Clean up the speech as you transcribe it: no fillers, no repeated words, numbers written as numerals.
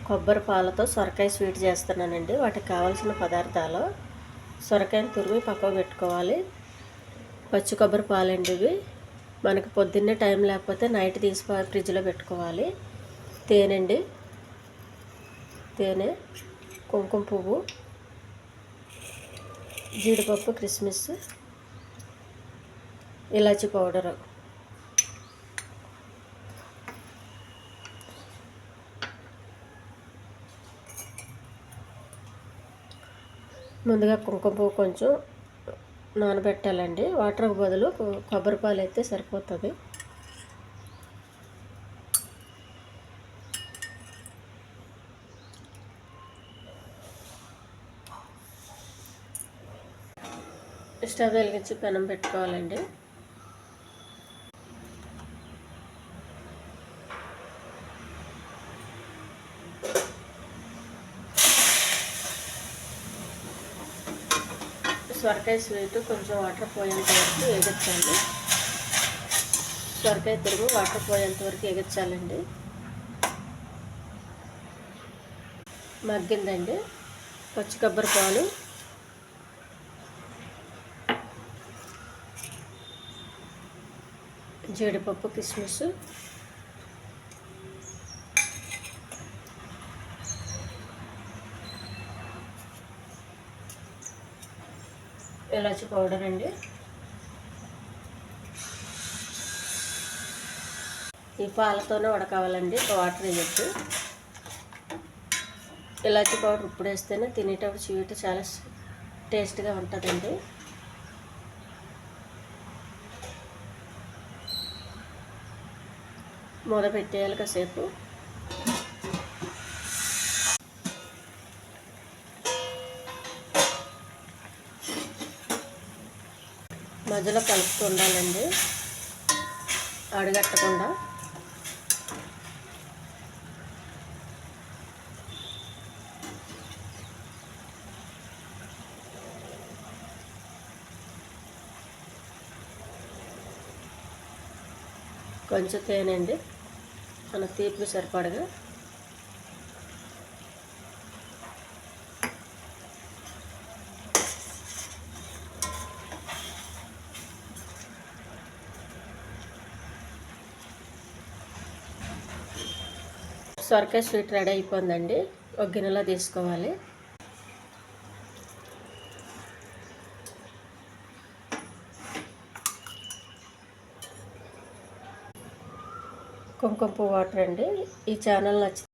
కొబ్బరి పాలతో సొరకాయ స్వీట్ చేస్తున్నానండి. వాటికి కావాల్సిన పదార్థాలు: సొరకాయని తురిమి పక్కకు పెట్టుకోవాలి. పచ్చి కొబ్బరి పాలండి ఇవి. మనకి పొద్దున్నే టైం లేకపోతే నైట్ తీసి ఫ్రిడ్జ్లో పెట్టుకోవాలి. తేనె, కుంకుమ పువ్వు, జీడిపప్పు, కిస్మిస్, ఇలాచీ పౌడరు. ముందుగా కుంకుమ పువ్వు కొంచెం నానబెట్టాలండి. వాటర్కి బదులు కొబ్బరి పాలు అయితే సరిపోతుంది. స్టవ్ వెలిగించి పెనం పెట్టుకోవాలండి. సొరకాయ స్వీట్ కొంచెం వాటర్ పోయేంత వరకు ఎగించాలి. సొరకాయ తురుము వాటర్ పోయేంత వరకు ఎగించాలండి. మగ్గిందండి. పచ్చి కొబ్బరి పాలు, జీడిపప్పు, కిస్మిస్, ఇలాచీ పౌడర్ అండి. ఈ పాలతోనే ఉడకావాలండి, వాటర్ వేయద్దు. ఇలాచీ పౌడర్ ఇప్పుడు వేస్తేనే తినేటప్పుడు స్వీట్ చాలా టేస్ట్గా ఉంటుందండి. మూత పెట్టేయాలి కాసేపు. మధ్యలో కలుపుతూ ఉండాలండి, అడుగట్టకుండా. కొంచెం తేనె అండి, మన తీపి సరిపడగా. సొరకాయ స్వీట్ రెడీ అయిపోయిందండి. ఒక గిన్నెలో తీసుకోవాలి. కుంకుమ పువ్వు వాటర్ అండి. ఈ ఛానల్ నచ్చితే